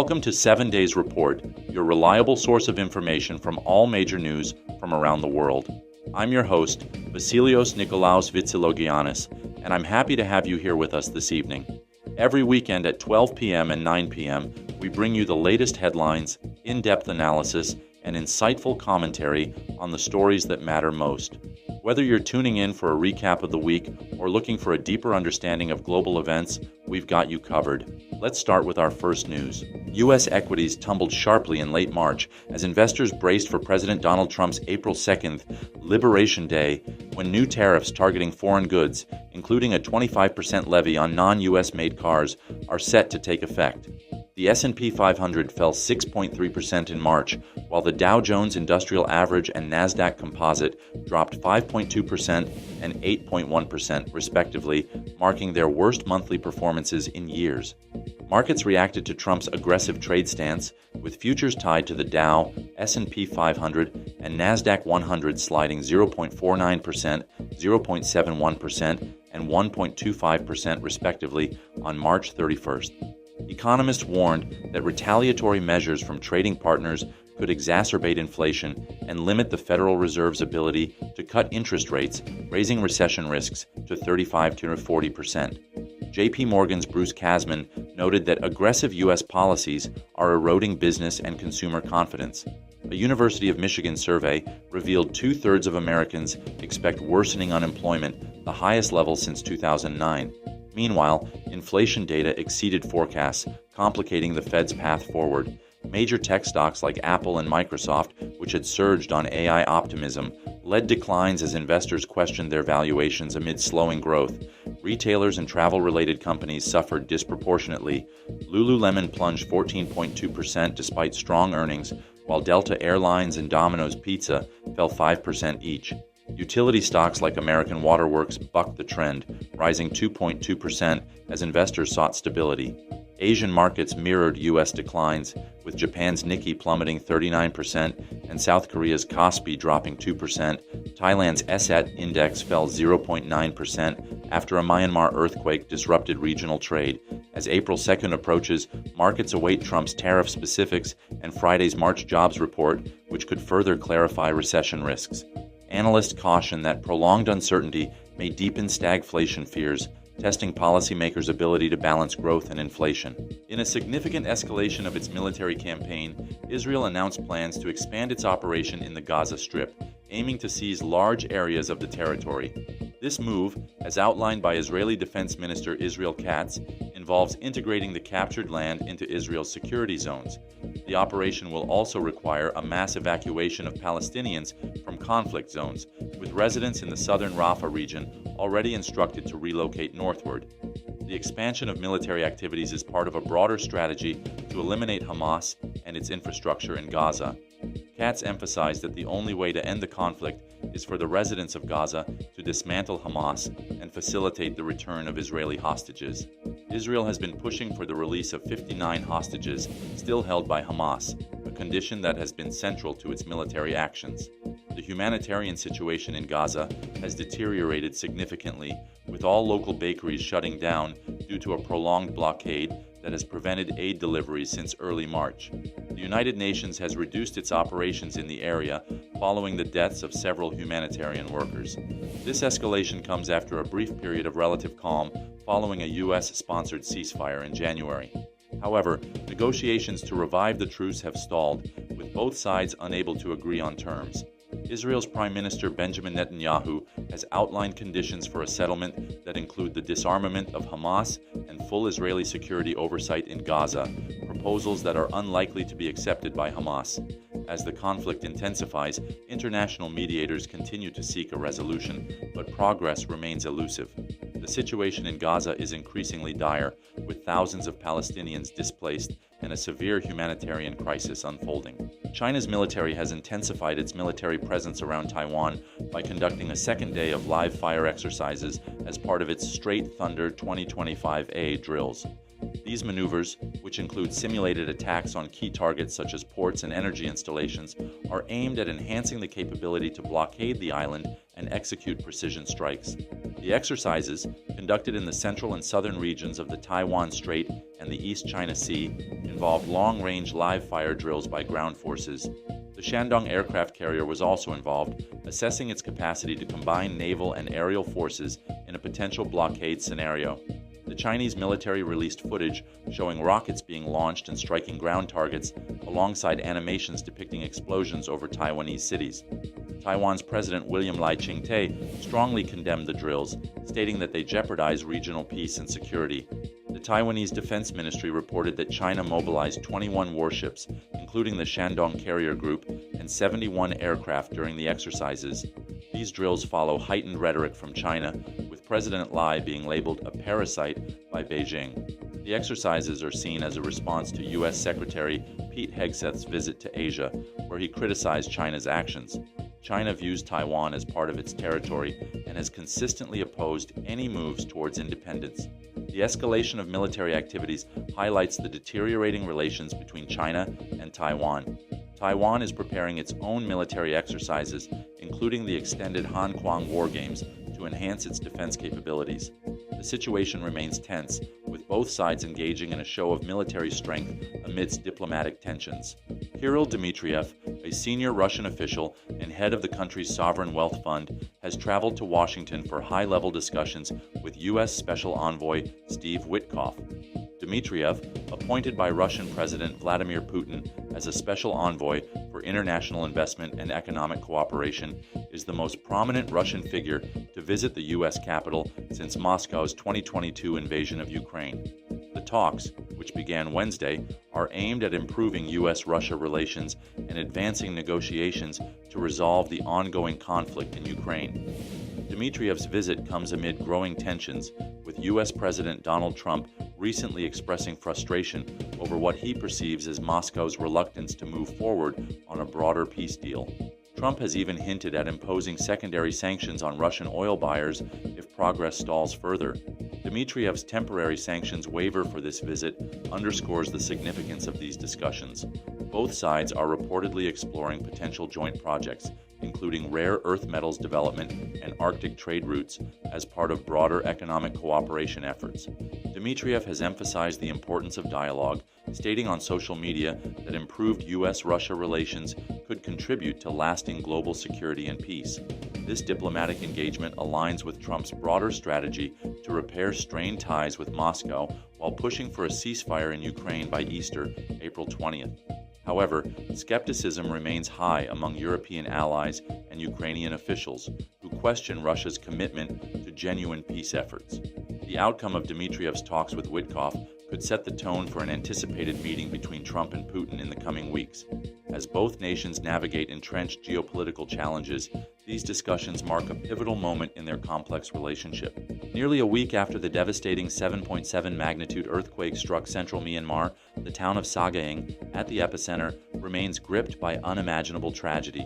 Welcome to 7 Days Report, your reliable source of information from all major news from around the world. I'm your host, Vasilios Nikolaos Vitsilogiannis, and I'm happy to have you here with us this evening. Every weekend at 12 p.m. and 9 p.m., we bring you the latest headlines, in-depth analysis, and insightful commentary on the stories that matter most. Whether you're tuning in for a recap of the week or looking for a deeper understanding of global events, we've got you covered. Let's start with our first news. U.S. equities tumbled sharply in late March as investors braced for President Donald Trump's April 2nd, Liberation Day, when new tariffs targeting foreign goods, including a 25% levy on non-U.S. made cars, are set to take effect. The S&P 500 fell 6.3% in March, while the Dow Jones Industrial Average and Nasdaq Composite dropped 5.2% and 8.1% respectively, marking their worst monthly performances in years. Markets reacted to Trump's aggressive trade stance, with futures tied to the Dow, S&P 500, and Nasdaq 100 sliding 0.49%, 0.71%, and 1.25% respectively on March 31st. Economists warned that retaliatory measures from trading partners could exacerbate inflation and limit the Federal Reserve's ability to cut interest rates, raising recession risks to 35 to 40%. J.P. Morgan's Bruce Kasman noted that aggressive U.S. policies are eroding business and consumer confidence. A University of Michigan survey revealed 2/3 of Americans expect worsening unemployment, the highest level since 2009. Meanwhile, inflation data exceeded forecasts, complicating the Fed's path forward. Major tech stocks like Apple and Microsoft, which had surged on AI optimism, led declines as investors questioned their valuations amid slowing growth. Retailers and travel-related companies suffered disproportionately. Lululemon plunged 14.2% despite strong earnings, while Delta Airlines and Domino's Pizza fell 5% each. Utility stocks like American Water Works bucked the trend, rising 2.2% as investors sought stability. Asian markets mirrored U.S. declines, with Japan's Nikkei plummeting 39% and South Korea's Kospi dropping 2%. Thailand's ESET index fell 0.9% after a Myanmar earthquake disrupted regional trade. As April 2nd approaches, markets await Trump's tariff specifics and Friday's March jobs report, which could further clarify recession risks. Analysts caution that prolonged uncertainty may deepen stagflation fears, testing policymakers' ability to balance growth and inflation. In a significant escalation of its military campaign, Israel announced plans to expand its operation in the Gaza Strip, aiming to seize large areas of the territory. This move, as outlined by Israeli Defense Minister Israel Katz, involves integrating the captured land into Israel's security zones. The operation will also require a mass evacuation of Palestinians from conflict zones, with residents in the southern Rafah region already instructed to relocate northward. The expansion of military activities is part of a broader strategy to eliminate Hamas and its infrastructure in Gaza. Katz emphasized that the only way to end the conflict is for the residents of Gaza to dismantle Hamas and facilitate the return of Israeli hostages. Israel has been pushing for the release of 59 hostages still held by Hamas, a condition that has been central to its military actions. The humanitarian situation in Gaza has deteriorated significantly, with all local bakeries shutting down due to a prolonged blockade that has prevented aid deliveries since early March. The United Nations has reduced its operations in the area following the deaths of several humanitarian workers. This escalation comes after a brief period of relative calm following a U.S.-sponsored ceasefire in January. However, negotiations to revive the truce have stalled, with both sides unable to agree on terms. Israel's Prime Minister Benjamin Netanyahu has outlined conditions for a settlement that include the disarmament of Hamas and full Israeli security oversight in Gaza, proposals that are unlikely to be accepted by Hamas. As the conflict intensifies, international mediators continue to seek a resolution, but progress remains elusive. The situation in Gaza is increasingly dire, with thousands of Palestinians displaced and a severe humanitarian crisis unfolding. China's military has intensified its military presence around Taiwan by conducting a second day of live fire exercises as part of its Straight Thunder 2025A drills. These maneuvers, which include simulated attacks on key targets such as ports and energy installations, are aimed at enhancing the capability to blockade the island and execute precision strikes. The exercises, conducted in the central and southern regions of the Taiwan Strait and the East China Sea, involved long-range live-fire drills by ground forces. The Shandong aircraft carrier was also involved, assessing its capacity to combine naval and aerial forces in a potential blockade scenario. The Chinese military released footage showing rockets being launched and striking ground targets, alongside animations depicting explosions over Taiwanese cities. Taiwan's President William Lai Ching-te strongly condemned the drills, stating that they jeopardize regional peace and security. The Taiwanese Defense Ministry reported that China mobilized 21 warships, including the Shandong Carrier Group, and 71 aircraft during the exercises. These drills follow heightened rhetoric from China, with President Lai being labeled a parasite by Beijing. The exercises are seen as a response to U.S. Secretary Pete Hegseth's visit to Asia, where he criticized China's actions. China views Taiwan as part of its territory and has consistently opposed any moves towards independence. The escalation of military activities highlights the deteriorating relations between China and Taiwan. Taiwan is preparing its own military exercises, including the extended Han Kuang War Games, to enhance its defense capabilities. The situation remains tense, with both sides engaging in a show of military strength amidst diplomatic tensions. Kirill Dmitriev, a senior Russian official and head of the country's sovereign wealth fund, has traveled to Washington for high-level discussions with U.S. Special Envoy Steve Witkoff. Dmitriev, appointed by Russian President Vladimir Putin as a special envoy for international investment and economic cooperation, is the most prominent Russian figure to visit the U.S. capital since Moscow's 2022 invasion of Ukraine. The talks, which began Wednesday, are aimed at improving U.S.-Russia relations and advancing negotiations to resolve the ongoing conflict in Ukraine. Dmitriev's visit comes amid growing tensions, with U.S. President Donald Trump recently expressing frustration over what he perceives as Moscow's reluctance to move forward on a broader peace deal. Trump has even hinted at imposing secondary sanctions on Russian oil buyers if progress stalls further. Dmitriev's temporary sanctions waiver for this visit underscores the significance of these discussions. Both sides are reportedly exploring potential joint projects, including rare earth metals development and Arctic trade routes, as part of broader economic cooperation efforts. Dmitriev has emphasized the importance of dialogue, stating on social media that improved U.S.-Russia relations could contribute to lasting global security and peace. This diplomatic engagement aligns with Trump's broader strategy to repair strained ties with Moscow while pushing for a ceasefire in Ukraine by Easter, April 20th. However, skepticism remains high among European allies and Ukrainian officials, who question Russia's commitment to genuine peace efforts. The outcome of Dmitriev's talks with Witkoff could set the tone for an anticipated meeting between Trump and Putin in the coming weeks. As both nations navigate entrenched geopolitical challenges, these discussions mark a pivotal moment in their complex relationship. Nearly a week after the devastating 7.7 magnitude earthquake struck central Myanmar, the town of Sagaing, at the epicenter, remains gripped by unimaginable tragedy.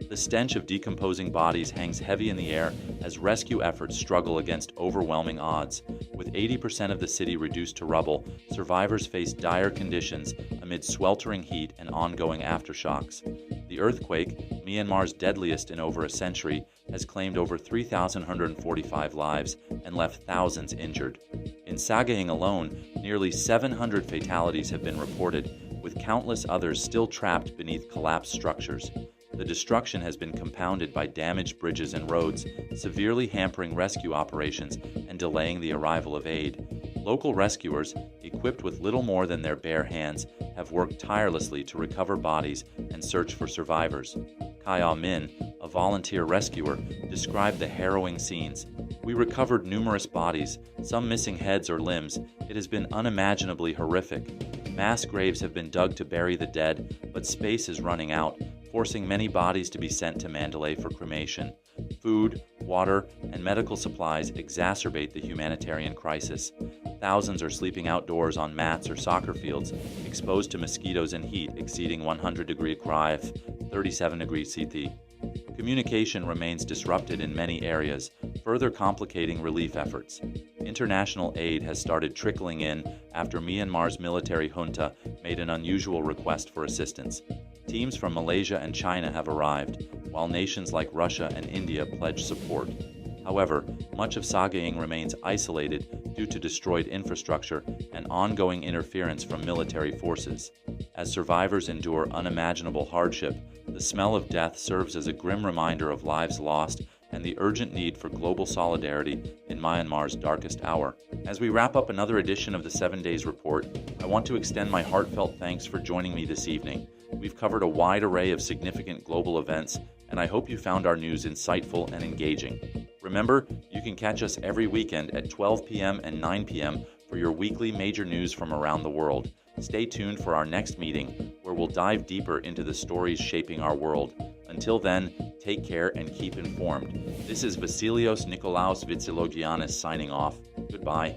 The stench of decomposing bodies hangs heavy in the air as rescue efforts struggle against overwhelming odds. With 80% of the city reduced to rubble, survivors face dire conditions amid sweltering heat and ongoing aftershocks. The earthquake, Myanmar's deadliest in over a century, has claimed over 3,145 lives and left thousands injured. In Sagaing alone, nearly 700 fatalities have been reported, with countless others still trapped beneath collapsed structures. The destruction has been compounded by damaged bridges and roads, severely hampering rescue operations and delaying the arrival of aid. Local rescuers, equipped with little more than their bare hands, have worked tirelessly to recover bodies and search for survivors. Kaya Min, a volunteer rescuer, described the harrowing scenes. "We recovered numerous bodies, some missing heads or limbs. It has been unimaginably horrific. Mass graves have been dug to bury the dead, but space is running out, forcing many bodies to be sent to Mandalay for cremation. Food, water, and medical supplies exacerbate the humanitarian crisis. Thousands are sleeping outdoors on mats or soccer fields, exposed to mosquitoes and heat exceeding 100 degrees Celsius, 37 degrees Celsius. Communication remains disrupted in many areas, further complicating relief efforts. International aid has started trickling in after Myanmar's military junta made an unusual request for assistance. Teams from Malaysia and China have arrived, while nations like Russia and India pledge support. However, much of Sagaing remains isolated due to destroyed infrastructure and ongoing interference from military forces. As survivors endure unimaginable hardship, the smell of death serves as a grim reminder of lives lost and the urgent need for global solidarity in Myanmar's darkest hour. As we wrap up another edition of the 7 Days Report, I want to extend my heartfelt thanks for joining me this evening. We've covered a wide array of significant global events, and I hope you found our news insightful and engaging. Remember, you can catch us every weekend at 12 p.m. and 9 p.m. for your weekly major news from around the world. Stay tuned for our next meeting, where we'll dive deeper into the stories shaping our world. Until then, take care and keep informed. This is Vasilios Nikolaos Vitzilogiannis signing off. Goodbye.